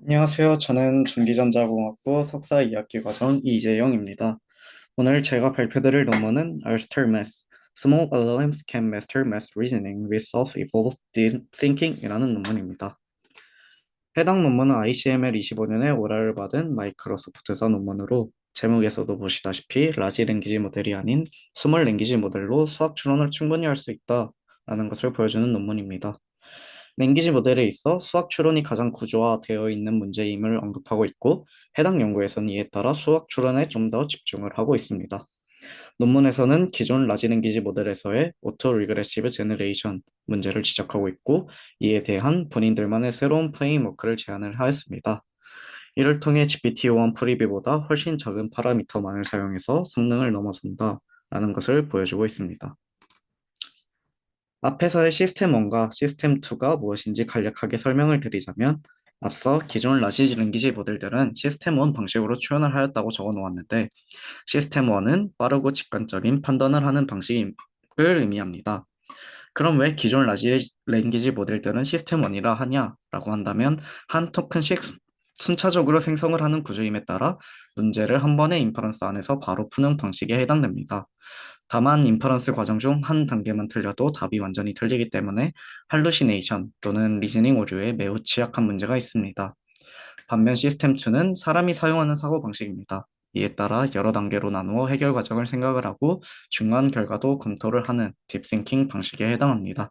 안녕하세요. 저는 전기전자공학부 석사 2학기 과정 이재영입니다. 오늘 제가 발표드릴 논문은 Ulster Math, Small LLMs Can Master Math Reasoning with Self-Evolved Thinking이라는 논문입니다. 해당 논문은 ICML 25년에 오라를 받은 마이크로소프트사 논문으로 제목에서도 보시다시피 라지 랭귀지 모델이 아닌 스몰 랭귀지 모델로 수학 추론을 충분히 할 수 있다라는 것을 보여주는 논문입니다. 랭귀지 모델에 있어 수학 추론이 가장 구조화되어 있는 문제임을 언급하고 있고, 해당 연구에서는 이에 따라 수학 추론에 좀 더 집중을 하고 있습니다. 논문에서는 기존 라지 랭귀지 모델에서의 오토 리그레시브 제너레이션 문제를 지적하고 있고, 이에 대한 본인들만의 새로운 프레임워크를 제안을 하였습니다. 이를 통해 GPT-5 프리뷰보다 훨씬 작은 파라미터만을 사용해서 성능을 넘어선다 라는 것을 보여주고 있습니다. 앞에서의 시스템 1과 시스템 2가 무엇인지 간략하게 설명을 드리자면, 앞서 기존 라지 랭귀지 모델들은 시스템 1 방식으로 추론을 하였다고 적어 놓았는데, 시스템 1은 빠르고 직관적인 판단을 하는 방식을 의미합니다. 그럼 왜 기존 라지 랭귀지 모델들은 시스템 1이라 하냐라고 한다면, 한 토큰씩 순차적으로 생성을 하는 구조임에 따라 문제를 한 번의 인퍼런스 안에서 바로 푸는 방식에 해당됩니다. 다만 인퍼런스 과정 중 한 단계만 틀려도 답이 완전히 틀리기 때문에 할루시네이션 또는 리즈닝 오류에 매우 취약한 문제가 있습니다. 반면 시스템 2는 사람이 사용하는 사고 방식입니다. 이에 따라 여러 단계로 나누어 해결 과정을 생각을 하고 중간 결과도 검토를 하는 딥싱킹 방식에 해당합니다.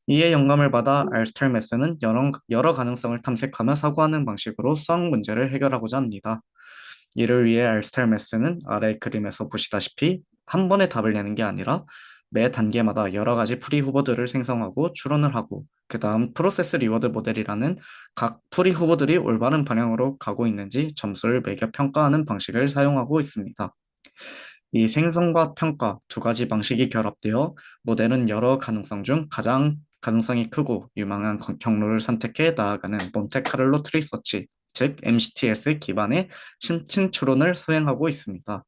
이에 영감을 받아 알스텔메스는 여러 가능성을 탐색하며 사고하는 방식으로 수학 문제를 해결하고자 합니다. 이를 위해 알스텔메스는 아래 그림에서 보시다시피 한 번에 답을 내는 게 아니라 매 단계마다 여러 가지 프리 후보들을 생성하고 추론을 하고, 그 다음 프로세스 리워드 모델이라는 각 프리 후보들이 올바른 방향으로 가고 있는지 점수를 매겨 평가하는 방식을 사용하고 있습니다. 이 생성과 평가 두 가지 방식이 결합되어 모델은 여러 가능성 중 가장 가능성이 크고 유망한 경로를 선택해 나아가는 몬테카를로 트리 서치, 즉 MCTS 기반의 심층 추론을 수행하고 있습니다.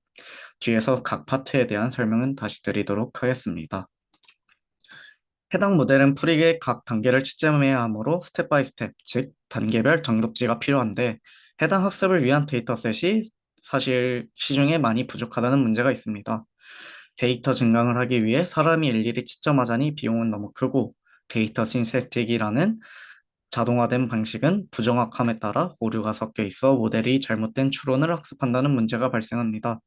뒤에서 각 파트에 대한 설명은 다시 드리도록 하겠습니다. 해당 모델은 풀이의 각 단계를 채점해야 하므로 스텝 바이 스텝, 즉 단계별 정답지가 필요한데, 해당 학습을 위한 데이터셋이 사실 시중에 많이 부족하다는 문제가 있습니다. 데이터 증강을 하기 위해 사람이 일일이 채점하자니 비용은 너무 크고, 데이터 신세틱이라는 자동화된 방식은 부정확함에 따라 오류가 섞여 있어 모델이 잘못된 추론을 학습한다는 문제가 발생합니다.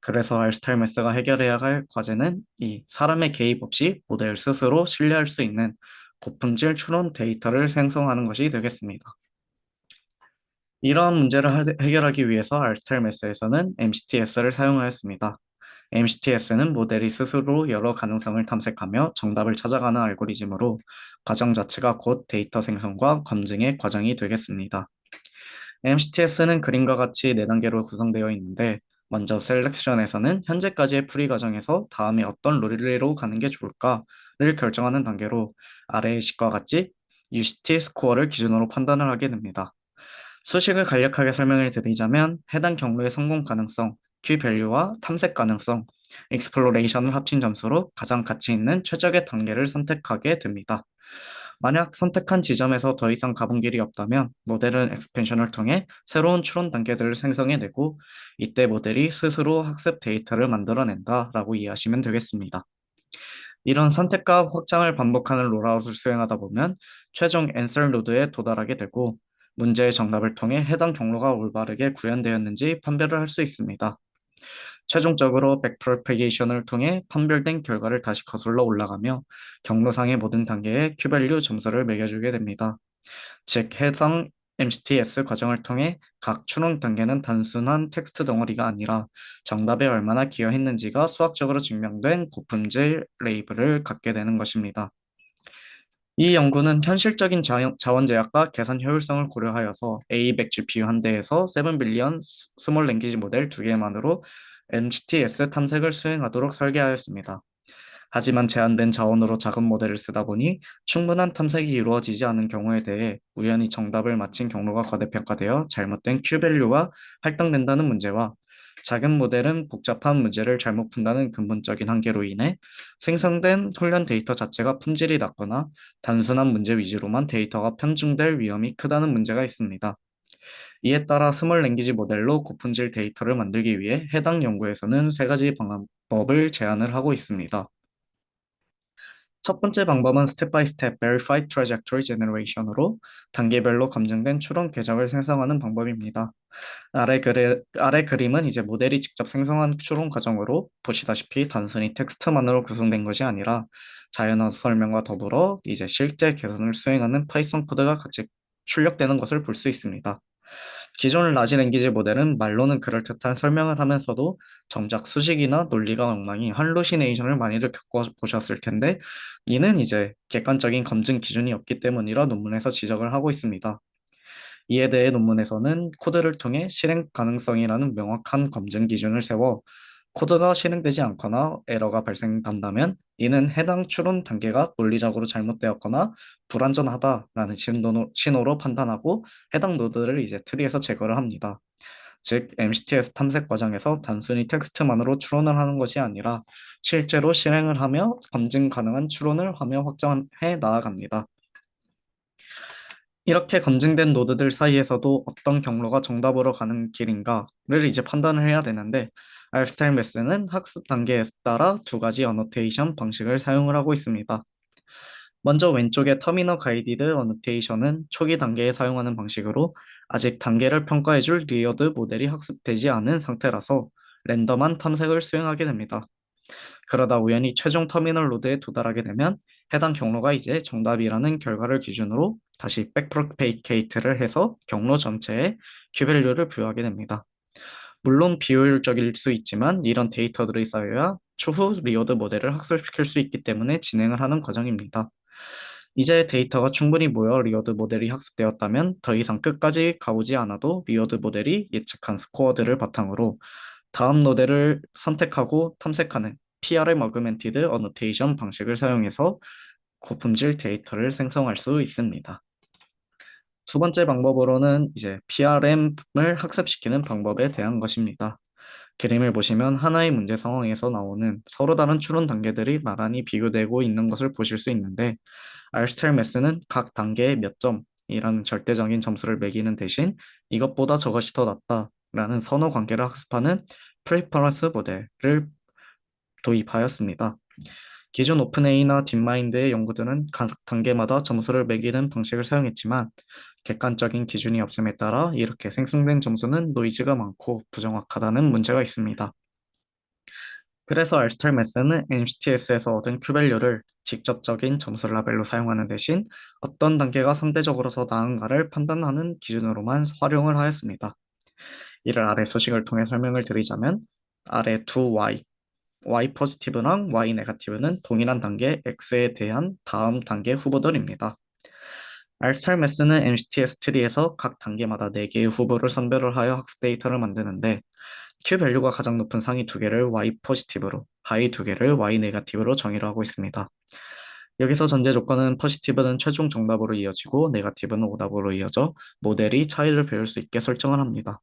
그래서 알스타일메스가 해결해야 할 과제는 이 사람의 개입 없이 모델 스스로 신뢰할 수 있는 고품질 추론 데이터를 생성하는 것이 되겠습니다. 이러한 문제를 해결하기 위해서 알스타일메스에서는 MCTS를 사용하였습니다. MCTS는 모델이 스스로 여러 가능성을 탐색하며 정답을 찾아가는 알고리즘으로, 과정 자체가 곧 데이터 생성과 검증의 과정이 되겠습니다. MCTS는 그림과 같이 4단계로 구성되어 있는데, 먼저 셀렉션에서는 현재까지의 풀이 과정에서 다음에 어떤 룰리로 가는 게 좋을까를 결정하는 단계로, 아래의 식과 같이 UCT 스코어를 기준으로 판단을 하게 됩니다. 수식을 간략하게 설명을 드리자면, 해당 경로의 성공 가능성, Q-밸류와 탐색 가능성, 익스플로레이션을 합친 점수로 가장 가치 있는 최적의 단계를 선택하게 됩니다. 만약 선택한 지점에서 더 이상 가본 길이 없다면, 모델은 엑스펜션을 통해 새로운 추론 단계들을 생성해내고, 이때 모델이 스스로 학습 데이터를 만들어낸다라고 이해하시면 되겠습니다. 이런 선택과 확장을 반복하는 롤아웃을 수행하다 보면 최종 앤서 노드에 도달하게 되고, 문제의 정답을 통해 해당 경로가 올바르게 구현되었는지 판별을 할 수 있습니다. 최종적으로 백프로페게이션을 통해 판별된 결과를 다시 거슬러 올라가며 경로상의 모든 단계에 Q밸류 점수를 매겨주게 됩니다. 즉, 해당 MCTS 과정을 통해 각 추론 단계는 단순한 텍스트 덩어리가 아니라 정답에 얼마나 기여했는지가 수학적으로 증명된 고품질 레이블을 갖게 되는 것입니다. 이 연구는 현실적인 자원 제약과 계산 효율성을 고려하여서 A100 GPU 한 대에서 7 빌리언 스몰 랭귀지 모델 2개만으로 MCTS 탐색을 수행하도록 설계하였습니다. 하지만 제한된 자원으로 작은 모델을 쓰다 보니 충분한 탐색이 이루어지지 않은 경우에 대해 우연히 정답을 맞힌 경로가 과대평가되어 잘못된 Q-밸류가 할당된다는 문제와, 작은 모델은 복잡한 문제를 잘못 푼다는 근본적인 한계로 인해 생성된 훈련 데이터 자체가 품질이 낮거나 단순한 문제 위주로만 데이터가 편중될 위험이 크다는 문제가 있습니다. 이에 따라 스몰 랭귀지 모델로 고품질 데이터를 만들기 위해 해당 연구에서는 세 가지 방법을 제안을 하고 있습니다. 첫 번째 방법은 스텝 바이 스텝 Verified Trajectory Generation으로 단계별로 검증된 추론 궤적을 생성하는 방법입니다. 아래 그림은 이제 모델이 직접 생성한 추론 과정으로 보시다시피 단순히 텍스트만으로 구성된 것이 아니라 자연어 설명과 더불어 이제 실제 계산을 수행하는 파이썬 코드가 같이 출력되는 것을 볼 수 있습니다. 기존 라지 랭귀지 모델은 말로는 그럴듯한 설명을 하면서도 정작 수식이나 논리가 엉망이 할루시네이션을 많이들 겪어보셨을 텐데 이는 이제 객관적인 검증 기준이 없기 때문이라 논문에서 지적을 하고 있습니다. 이에 대해 논문에서는 코드를 통해 실행 가능성이라는 명확한 검증 기준을 세워 코드가 실행되지 않거나 에러가 발생한다면 이는 해당 추론 단계가 논리적으로 잘못되었거나 불완전하다라는 신호로 판단하고 해당 노드를 이제 트리에서 제거를 합니다. 즉, MCTS 탐색 과정에서 단순히 텍스트만으로 추론을 하는 것이 아니라 실제로 실행을 하며 검증 가능한 추론을 하며 확장해 나아갑니다. 이렇게 검증된 노드들 사이에서도 어떤 경로가 정답으로 가는 길인가를 이제 판단을 해야 되는데 알스타일메스는 학습 단계에 따라 두 가지 어노테이션 방식을 사용을 하고 있습니다. 먼저 왼쪽의 터미널 가이디드 어노테이션은 초기 단계에 사용하는 방식으로 아직 단계를 평가해줄 리어드 모델이 학습되지 않은 상태라서 랜덤한 탐색을 수행하게 됩니다. 그러다 우연히 최종 터미널 노드에 도달하게 되면 해당 경로가 이제 정답이라는 결과를 기준으로 다시 백프로페이케이트를 해서 경로 전체에 큐밸류를 부여하게 됩니다. 물론 비효율적일 수 있지만 이런 데이터들이 쌓여야 추후 리워드 모델을 학습시킬 수 있기 때문에 진행을 하는 과정입니다. 이제 데이터가 충분히 모여 리워드 모델이 학습되었다면 더 이상 끝까지 가보지 않아도 리워드 모델이 예측한 스코어들을 바탕으로 다음 노드를 선택하고 탐색하는 PRM 어그멘티드 어노테이션 방식을 사용해서 고품질 데이터를 생성할 수 있습니다. 두 번째 방법으로는 이제 PRM을 학습시키는 방법에 대한 것입니다. 그림을 보시면 하나의 문제 상황에서 나오는 서로 다른 추론 단계들이 나란히 비교되고 있는 것을 보실 수 있는데 알스텔메스는 각 단계에 몇 점이라는 절대적인 점수를 매기는 대신 이것보다 저것이 더 낫다라는 선호 관계를 학습하는 프리퍼런스 모델을 도입하였습니다. 기존 오픈AI나 딥마인드의 연구들은 각 단계마다 점수를 매기는 방식을 사용했지만 객관적인 기준이 없음에 따라 이렇게 생성된 점수는 노이즈가 많고 부정확하다는 문제가 있습니다. 그래서 알스탈메스는 MCTS에서 얻은 큐밸류를 직접적인 점수 라벨로 사용하는 대신 어떤 단계가 상대적으로 더 나은가를 판단하는 기준으로만 활용을 하였습니다. 이를 아래 소식을 통해 설명을 드리자면 아래 두 Y 포지티브랑 Y 네거티브는 동일한 단계 X에 대한 다음 단계 후보들입니다. 알스탈메스는 MCTS 트리에서 각 단계마다 4개의 후보를 선별을 하여 학습 데이터를 만드는데 Q 밸류가 가장 높은 상위 2개를 Y 포지티브로, 하위 2개를 Y 네거티브로 정의를 하고 있습니다. 여기서 전제 조건은 포지티브는 최종 정답으로 이어지고 네거티브는 오답으로 이어져 모델이 차이를 배울 수 있게 설정을 합니다.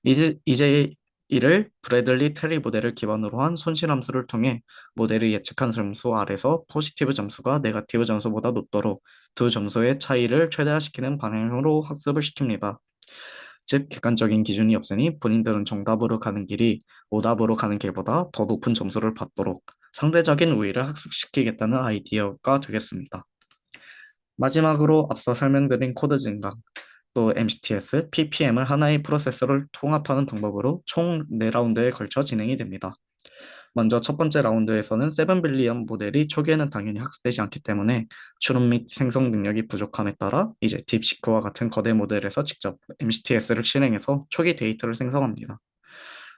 이제 이를 브래들리 테리 모델을 기반으로 한 손실함수를 통해 모델이 예측한 점수 아래서 포지티브 점수가 네거티브 점수보다 높도록 두 점수의 차이를 최대화시키는 방향으로 학습을 시킵니다. 즉, 객관적인 기준이 없으니 본인들은 정답으로 가는 길이 오답으로 가는 길보다 더 높은 점수를 받도록 상대적인 우위를 학습시키겠다는 아이디어가 되겠습니다. 마지막으로 앞서 설명드린 코드 증강, 또 MCTS, PPM을 하나의 프로세서를 통합하는 방법으로 총 4라운드에 걸쳐 진행이 됩니다. 먼저 첫 번째 라운드에서는 세븐빌리언 모델이 초기에는 당연히 학습되지 않기 때문에 추론 및 생성 능력이 부족함에 따라 이제 딥시크와 같은 거대 모델에서 직접 MCTS를 실행해서 초기 데이터를 생성합니다.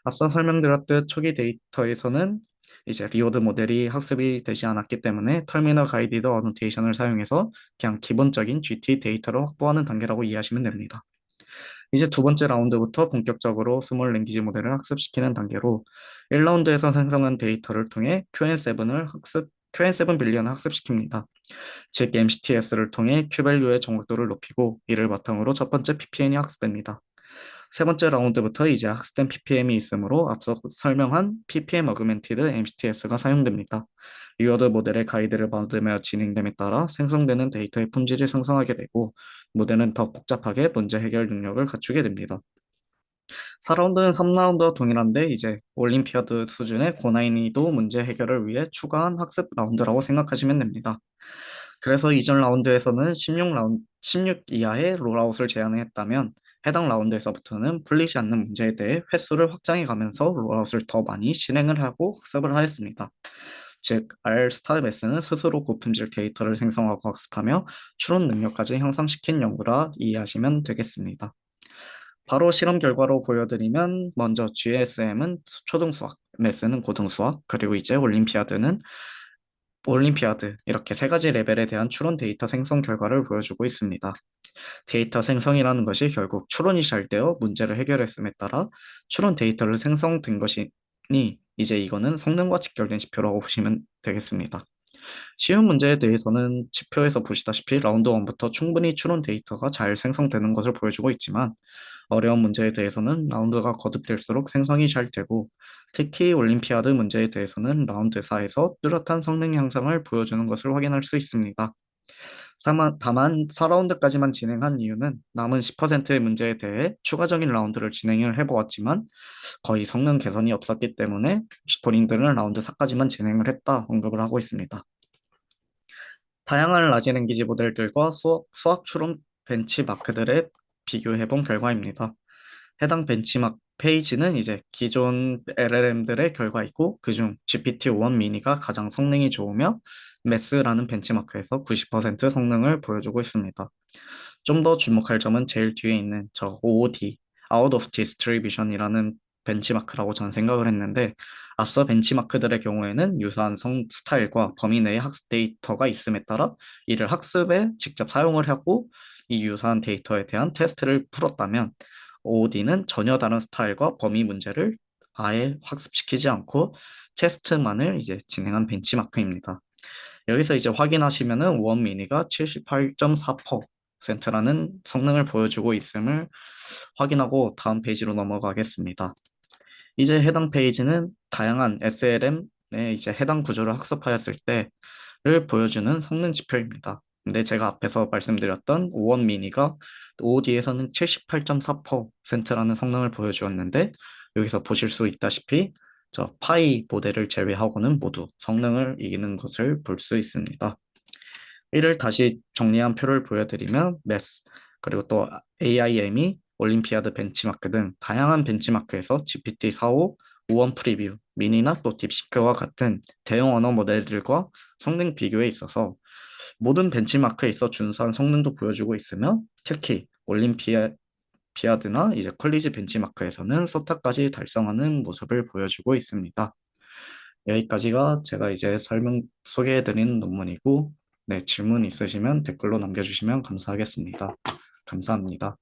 앞서 설명드렸듯 초기 데이터에서는 이제 리워드 모델이 학습이 되지 않았기 때문에 터미널 가이디드 어노테이션을 사용해서 그냥 기본적인 GT 데이터를 확보하는 단계라고 이해하시면 됩니다. 이제 두 번째 라운드부터 본격적으로 스몰 랭귀지 모델을 학습시키는 단계로 1라운드에서 생성한 데이터를 통해 QN7 빌리언을 학습시킵니다. 즉 MCTS를 통해 Q밸류의 정확도를 높이고 이를 바탕으로 첫 번째 PPN이 학습됩니다. 세 번째 라운드부터 이제 학습된 PPM이 있으므로 앞서 설명한 PPM 어그멘티드 MCTS가 사용됩니다. 리워드 모델의 가이드를 받으며 진행됨에 따라 생성되는 데이터의 품질이 상승하게 되고 모델은 더 복잡하게 문제 해결 능력을 갖추게 됩니다. 4라운드는 3라운드와 동일한데 이제 올림피아드 수준의 고난이도 문제 해결을 위해 추가한 학습 라운드라고 생각하시면 됩니다. 그래서 이전 라운드에서는 16 이하의 롤아웃을 제한했다면 해당 라운드에서부터는 풀리지 않는 문제에 대해 횟수를 확장해 가면서 롤아웃을 더 많이 진행을 하고 학습을 하였습니다. 즉, RS타입S는 스스로 고품질 데이터를 생성하고 학습하며 추론 능력까지 향상시킨 연구라 이해하시면 되겠습니다. 바로 실험 결과로 보여드리면 먼저 GSM은 초등수학, MES는 고등수학, 그리고 이제 올림피아드 이렇게 세 가지 레벨에 대한 추론 데이터 생성 결과를 보여주고 있습니다. 데이터 생성이라는 것이 결국 추론이 잘 되어 문제를 해결했음에 따라 추론 데이터를 생성된 것이니 이제 이거는 성능과 직결된 지표라고 보시면 되겠습니다. 쉬운 문제에 대해서는 지표에서 보시다시피 라운드 1부터 충분히 추론 데이터가 잘 생성되는 것을 보여주고 있지만 어려운 문제에 대해서는 라운드가 거듭될수록 생성이 잘 되고 특히 올림피아드 문제에 대해서는 라운드 4에서 뚜렷한 성능 향상을 보여주는 것을 확인할 수 있습니다. 다만 4라운드까지만 진행한 이유는 남은 10%의 문제에 대해 추가적인 라운드를 진행을 해보았지만 거의 성능 개선이 없었기 때문에 본인들은 라운드 4까지만 진행을 했다 언급을 하고 있습니다. 다양한 라지 랭귀지 모델들과 수학 추론 벤치마크들을 비교해 본 결과입니다. 해당 벤치마크 페이지는 이제 기존 LLM들의 결과이고 그중 GPT-5 미니가 가장 성능이 좋으며 메스라는 벤치마크에서 90% 성능을 보여주고 있습니다. 좀 더 주목할 점은 제일 뒤에 있는 저 OOD, Out of Distribution이라는 벤치마크라고 저는 생각을 했는데 앞서 벤치마크들의 경우에는 유사한 스타일과 범위 내의 학습 데이터가 있음에 따라 이를 학습에 직접 사용을 하고 이 유사한 데이터에 대한 테스트를 풀었다면 OOD는 전혀 다른 스타일과 범위 문제를 아예 학습시키지 않고 테스트만을 이제 진행한 벤치마크입니다. 여기서 이제 확인하시면은 원 미니가 78.4%라는 성능을 보여주고 있음을 확인하고 다음 페이지로 넘어가겠습니다. 이제 해당 페이지는 다양한 SLM의 이제 해당 구조를 학습하였을 때를 보여주는 성능 지표입니다. 근데 제가 앞에서 말씀드렸던 오원 미니가 OOD에서는 78.4%라는 성능을 보여주었는데 여기서 보실 수 있다시피 저 파이 모델을 제외하고는 모두 성능을 이기는 것을 볼 수 있습니다. 이를 다시 정리한 표를 보여드리면 MES 그리고 또 AIM이 올림피아드 벤치마크 등 다양한 벤치마크에서 GPT-4o, 오원 프리뷰, 미니나 또 딥시크와 같은 대형 언어 모델들과 성능 비교에 있어서 모든 벤치마크에 있어 준수한 성능도 보여주고 있으며 특히 올림피아드나 이제 퀄리지 벤치마크에서는 소타까지 달성하는 모습을 보여주고 있습니다. 여기까지가 제가 이제 소개해드린 논문이고 네, 질문 있으시면 댓글로 남겨주시면 감사하겠습니다. 감사합니다.